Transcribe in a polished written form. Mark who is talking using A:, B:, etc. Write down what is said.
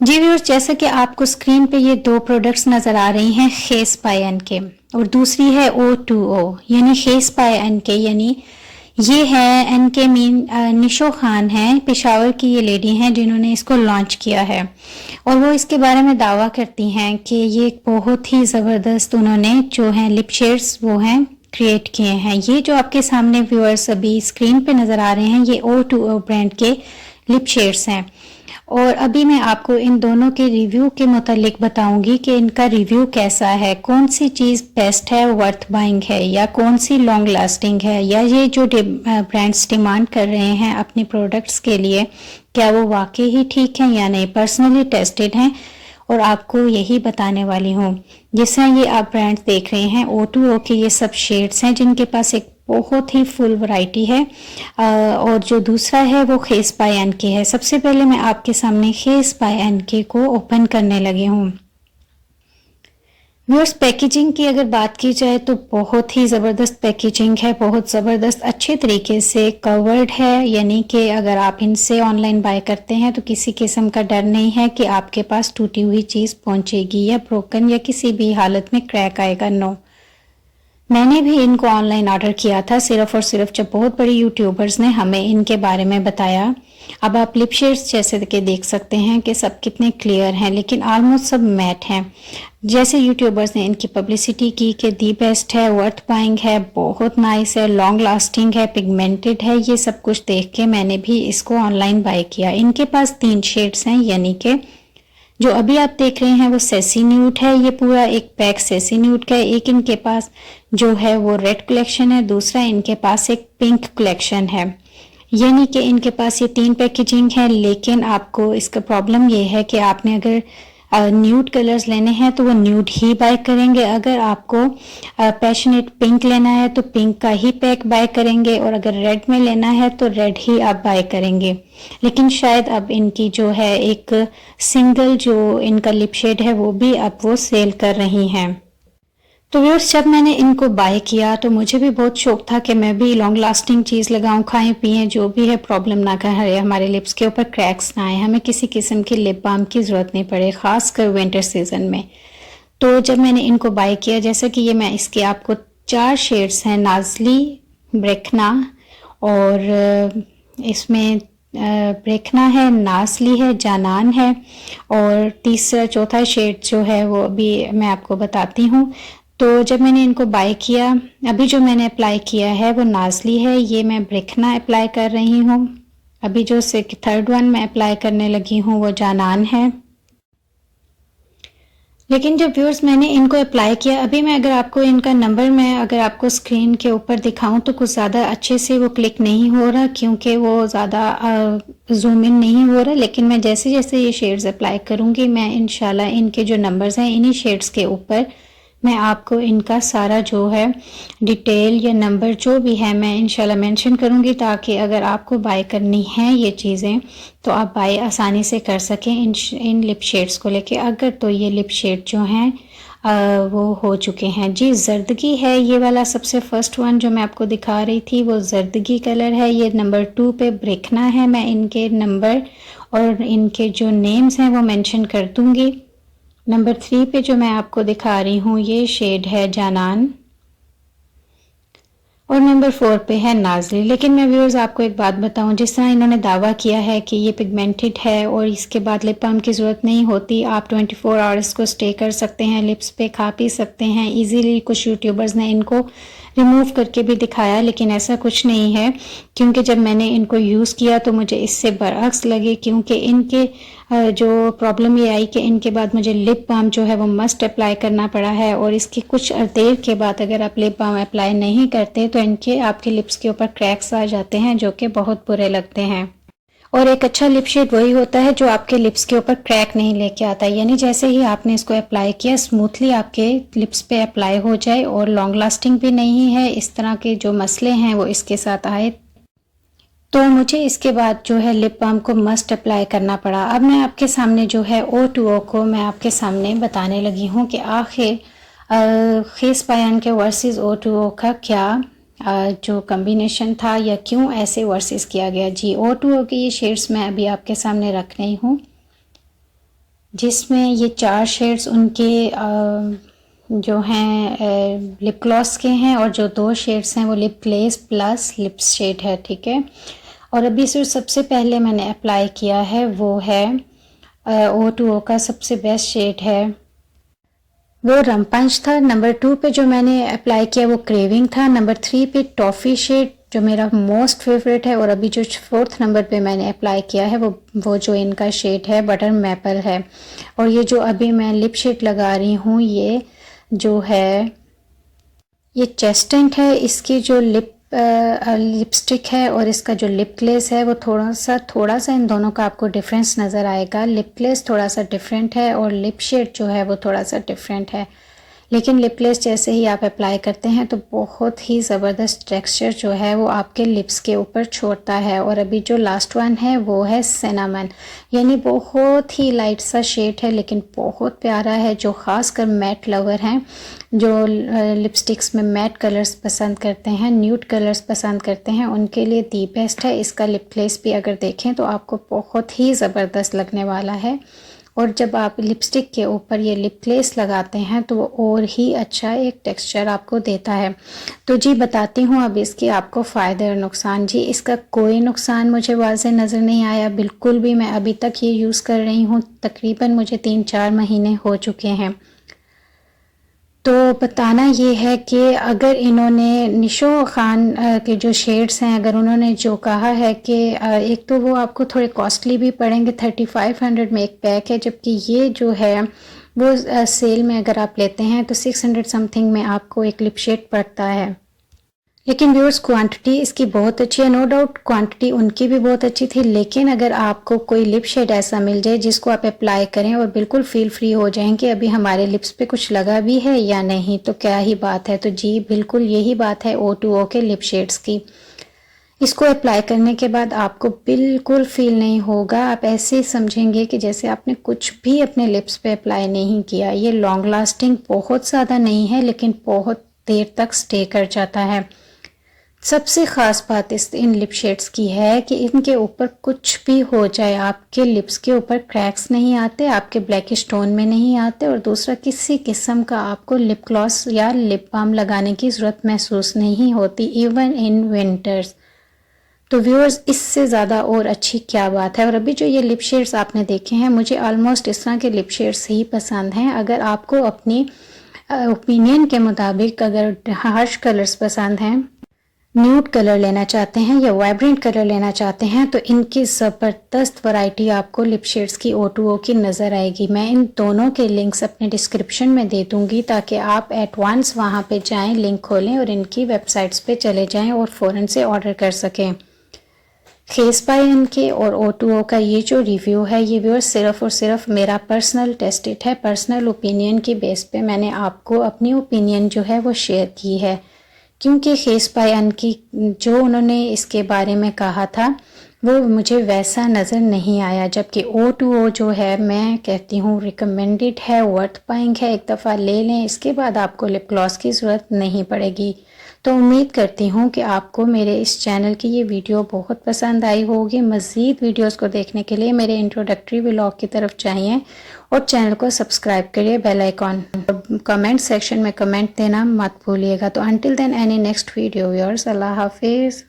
A: जी viewers, जैसा कि आपको स्क्रीन पे ये दो प्रोडक्ट्स नज़र आ रही हैं खेस बाय एनके और दूसरी है O2O यानी खेस बाय एनके यानी ये है एनके मीन निशो खान है, पेशावर की ये लेडी हैं जिन्होंने इसको लॉन्च किया है और वो इसके बारे में दावा करती हैं कि ये बहुत ही ज़बरदस्त उन्होंने जो हैं लिप शेड्स वो हैं क्रिएट किए हैं। ये जो आपके सामने व्यूअर्स अभी स्क्रीन पे नज़र आ रहे हैं ये O2O ब्रांड के लिप शेड्स हैं और अभी मैं आपको इन दोनों के रिव्यू के मुतालिक बताऊंगी कि इनका रिव्यू कैसा है, कौन सी चीज़ बेस्ट है, वर्थ बाइंग है या कौन सी लॉन्ग लास्टिंग है, या ये जो ब्रांड्स डिमांड कर रहे हैं अपने प्रोडक्ट्स के लिए क्या वो वाकई ही ठीक हैं या नहीं। पर्सनली टेस्टेड हैं और आपको यही बताने वाली हूँ। जिस तरह ये आप ब्रांड्स देख रहे हैं O2O के ये सब शेड्स हैं जिनके पास एक बहुत ही फुल वैरायटी है और जो दूसरा है वो खेस बाय एनके है। सबसे पहले मैं आपके सामने खेस बाय एनके को ओपन करने लगी हूँ। व्यूअर्स, पैकेजिंग की अगर बात की जाए तो बहुत ही ज़बरदस्त पैकेजिंग है, बहुत ज़बरदस्त अच्छे तरीके से कवर्ड है, यानी कि अगर आप इनसे ऑनलाइन बाय करते हैं तो किसी किस्म का डर नहीं है कि आपके पास टूटी हुई चीज़ पहुंचेगी या ब्रोकन या किसी भी हालत में क्रैक आएगा। नो, मैंने भी इनको ऑनलाइन ऑर्डर किया था सिर्फ और सिर्फ जब बहुत बड़ी यूट्यूबर्स ने हमें इनके बारे में बताया। अब आप लिप शेड्स जैसे कि देख सकते हैं कि सब कितने क्लियर हैं लेकिन ऑलमोस्ट सब मैट हैं। जैसे यूट्यूबर्स ने इनकी पब्लिसिटी की कि दी बेस्ट है, वर्थ बाइंग है, बहुत नाइस है, लॉन्ग लास्टिंग है, पिगमेंटेड है, ये सब कुछ देख के मैंने भी इसको ऑनलाइन बाय किया। इनके पास 3 शेड्स हैं, यानी कि जो अभी आप देख रहे हैं वो सेसी न्यूड है, ये पूरा एक पैक सेसी न्यूड का है। एक इनके पास जो है वो रेड कलेक्शन है, दूसरा इनके पास एक पिंक कलेक्शन है, यानी कि इनके पास ये 3 पैकेजिंग है। लेकिन आपको इसका प्रॉब्लम ये है कि आपने अगर न्यूड कलर्स लेने हैं तो वो न्यूड ही बाय करेंगे, अगर आपको पैशनेट पिंक लेना है तो पिंक का ही पैक बाय करेंगे और अगर रेड में लेना है तो रेड ही आप बाय करेंगे। लेकिन शायद अब इनकी जो है एक सिंगल जो इनका लिप शेड है वो भी अब वो सेल कर रही हैं। तो व्यूअर्स, जब मैंने इनको बाय किया तो मुझे भी बहुत शौक था कि मैं भी लॉन्ग लास्टिंग चीज़ लगाऊं, खाएं पिएं, जो भी है प्रॉब्लम ना करे, हमारे लिप्स के ऊपर क्रैक्स ना आए, हमें किसी किस्म की लिप बाम की ज़रूरत नहीं पड़े, ख़ासकर विंटर सीजन में। तो जब मैंने इनको बाय किया, जैसे कि ये मैं इसके आपको 4 शेड्स हैं, नाजली, ब्रेखना और इसमें ब्रेखना है, नाजली है, जानान है और तीसरा चौथा शेड जो है वो अभी मैं आपको बताती हूँ। तो जब मैंने इनको बाय किया, अभी जो मैंने अप्लाई किया है वो नाजली है, ये मैं ब्रेखना अप्लाई कर रही हूँ। अभी जो थर्ड वन मैं अप्लाई करने लगी हूँ वो जानान है। लेकिन जब व्यूअर्स मैंने इनको अप्लाई किया, अभी मैं अगर आपको इनका नंबर मैं अगर आपको स्क्रीन के ऊपर दिखाऊं तो कुछ ज़्यादा अच्छे से वो क्लिक नहीं हो रहा क्योंकि वो ज़्यादा जूम इन नहीं हो रहा। लेकिन मैं जैसे जैसे ये शेड्स अप्लाई करूँगी मैं इंशाल्लाह इनके जो नंबर्स हैं इन्हीं शेड्स के ऊपर मैं आपको इनका सारा जो है डिटेल या नंबर जो भी है मैं इंशाल्लाह मेंशन करूँगी, ताकि अगर आपको बाय करनी है ये चीज़ें तो आप बाय आसानी से कर सकें इन लिप शेड्स को लेके। अगर तो ये लिप शेड जो हैं वो हो चुके हैं। जी, जर्दगी है ये वाला, सबसे फर्स्ट वन जो मैं आपको दिखा रही थी वो जर्दगी कलर है। ये नंबर 2 पे ब्रेखना है, मैं इनके नंबर और इनके जो नेम्स हैं वो मेंशन कर दूँगी। नंबर 3 पे जो मैं आपको दिखा रही हूँ ये शेड है जानान और नंबर 4 पे है नाजली। लेकिन मैं व्यूअर्स आपको एक बात बताऊं, जिस तरह इन्होंने दावा किया है कि ये पिगमेंटेड है और इसके बाद लिप बाम की ज़रूरत नहीं होती, आप 24 आवर्स को स्टे कर सकते हैं, लिप्स पे खा पी सकते हैं इजीली। कुछ यूट्यूबर्स ने इनको रिमूव करके भी दिखाया लेकिन ऐसा कुछ नहीं है, क्योंकि जब मैंने इनको यूज़ किया तो मुझे इससे बरअक्स लगे, क्योंकि इनके जो प्रॉब्लम ये आई कि इनके बाद मुझे लिप बाम जो है वो मस्ट अप्लाई करना पड़ा है और इसकी कुछ देर के बाद अगर आप लिप बाम अप्लाई नहीं करते तो इनके आपके लिप्स के ऊपर क्रैक्स आ जाते हैं जो कि बहुत बुरे लगते हैं। और एक अच्छा लिप शेड वही होता है जो आपके लिप्स के ऊपर क्रैक नहीं लेके आता, यानी जैसे ही आपने इसको अप्लाई किया स्मूथली आपके लिप्स पे अप्लाई हो जाए और लॉन्ग लास्टिंग भी नहीं है, इस तरह के जो मसले हैं वो इसके साथ आए। तो मुझे इसके बाद जो है लिप बाम को मस्ट अप्लाई करना पड़ा। अब मैं आपके सामने जो है O2O को मैं आपके सामने बताने लगी हूँ कि आखिर खेस बाय एनके वर्सेस O2O का क्या जो कम्बिनेशन था या क्यों ऐसे वर्सेस किया गया। जी, O2O के ये शेड्स मैं अभी आपके सामने रख रही हूँ। जिसमें ये 4 शेड्स उनके जो हैं लिप ग्लॉस के हैं, और जो 2 शेड्स हैं वो lip gloss plus lip shade है, ठीक है। और अभी सबसे पहले मैंने अप्लाई किया है वो है O2O का सबसे बेस्ट शेड है, वो रमपंच था। नंबर 2 पे जो मैंने अप्लाई किया वो क्रेविंग था। नंबर 3 पे टॉफ़ी शेड जो मेरा मोस्ट फेवरेट है, और अभी जो 4th नंबर पे मैंने अप्लाई किया है वो जो इनका शेड है बटर मैपल है। और ये जो अभी मैं लिप शेड लगा रही हूँ ये जो है ये चेस्टेंट है। इसकी जो लिपस्टिक है और इसका जो लिप ग्लेस है वो थोड़ा सा इन दोनों का आपको डिफरेंस नज़र आएगा। लिप ग्लेस थोड़ा सा डिफरेंट है और लिप शेड जो है वो थोड़ा सा डिफरेंट है, लेकिन लिप ग्लेस जैसे ही आप अप्लाई करते हैं तो बहुत ही ज़बरदस्त टेक्सचर जो है वो आपके लिप्स के ऊपर छोड़ता है। और अभी जो लास्ट वन है वो है सिनेमन, यानी बहुत ही लाइट सा शेड है लेकिन बहुत प्यारा है। जो ख़ासकर मैट लवर हैं, जो लिपस्टिक्स में मैट कलर्स पसंद करते हैं, न्यूड कलर्स पसंद करते हैं, उनके लिए दी बेस्ट है। इसका लिप ग्लेस भी अगर देखें तो आपको बहुत ही ज़बरदस्त लगने वाला है। और जब आप लिपस्टिक के ऊपर ये लिप ग्लेस लगाते हैं तो वो और ही अच्छा एक टेक्सचर आपको देता है। तो जी बताती हूँ अब इसके आपको फ़ायदे और नुकसान। जी इसका कोई नुकसान मुझे वाज़े नज़र नहीं आया बिल्कुल भी। मैं अभी तक ये यूज़ कर रही हूँ, तकरीबन मुझे 3-4 महीने हो चुके हैं। तो बताना ये है कि अगर इन्होंने निशो खान के जो शेड्स हैं, अगर उन्होंने जो कहा है कि एक तो वो आपको थोड़े कॉस्टली भी पड़ेंगे, 3500 में एक पैक है, जबकि ये जो है वो सेल में अगर आप लेते हैं तो 600 समथिंग में आपको एक लिप शेड पड़ता है। लेकिन व्यूअर्स क्वांटिटी इसकी बहुत अच्छी है, नो डाउट क्वांटिटी उनकी भी बहुत अच्छी थी। लेकिन अगर आपको कोई लिप शेड ऐसा मिल जाए जिसको आप अप्लाई करें और बिल्कुल फील फ्री हो जाएं कि अभी हमारे लिप्स पे कुछ लगा भी है या नहीं, तो क्या ही बात है। तो जी बिल्कुल यही बात है O2O के लिप शेड्स की। इसको अप्लाई करने के बाद आपको बिल्कुल फील नहीं होगा, आप ऐसे ही समझेंगे कि जैसे आपने कुछ भी अपने लिप्स पे अप्लाई नहीं किया। ये लॉन्ग लास्टिंग बहुत ज़्यादा नहीं है लेकिन बहुत देर तक स्टे कर जाता है। सबसे ख़ास बात इन लिप शेड्स की है कि इनके ऊपर कुछ भी हो जाए, आपके लिप्स के ऊपर क्रैक्स नहीं आते, आपके ब्लैकिश टोन में नहीं आते, और दूसरा किसी किस्म का आपको लिप ग्लॉस या लिप बाम लगाने की ज़रूरत महसूस नहीं होती, इवन इन विंटर्स। तो व्यूअर्स इससे ज़्यादा और अच्छी क्या बात है। और अभी जो ये लिप शेड्स आपने देखे हैं, मुझे ऑलमोस्ट इस तरह के लिप शेड्स ही पसंद हैं। अगर आपको अपनी ओपिनियन के मुताबिक अगर हार्श कलर्स पसंद हैं, न्यूड कलर लेना चाहते हैं या वाइब्रेंट कलर लेना चाहते हैं, तो इनकी ज़बरदस्त वैरायटी आपको लिप शेड्स की O2O की नज़र आएगी। मैं इन दोनों के लिंक्स अपने डिस्क्रिप्शन में दे दूंगी ताकि आप एट वंस वहाँ पे जाएं, लिंक खोलें और इनकी वेबसाइट्स पे चले जाएं और फ़ौरन से ऑर्डर कर सकें। फेस बाय इनके और O2O का ये जो रिव्यू है ये व्यूअर्स सिर्फ़ और सिर्फ मेरा पर्सनल टेस्टेड है, पर्सनल ओपिनियन की बेस पे मैंने आपको अपनी ओपिनियन जो है वो शेयर की है। क्योंकि फेस बाय अन की जो उन्होंने इसके बारे में कहा था वो मुझे वैसा नज़र नहीं आया, जबकि O2O जो है मैं कहती हूँ रिकमेंडेड है, वर्थ बाइंग है। एक दफ़ा ले लें, इसके बाद आपको लिप ग्लॉस की ज़रूरत नहीं पड़ेगी। तो उम्मीद करती हूँ कि आपको मेरे इस चैनल की ये वीडियो बहुत पसंद आई होगी। मज़ीद वीडियोस को देखने के लिए मेरे इंट्रोडक्टरी व्लॉग की तरफ जाइए और चैनल को सब्सक्राइब करिए, बेल आइकॉन। कमेंट सेक्शन में कमेंट देना मत भूलिएगा। तो until then any next video viewers, अल्लाह हाफिज़।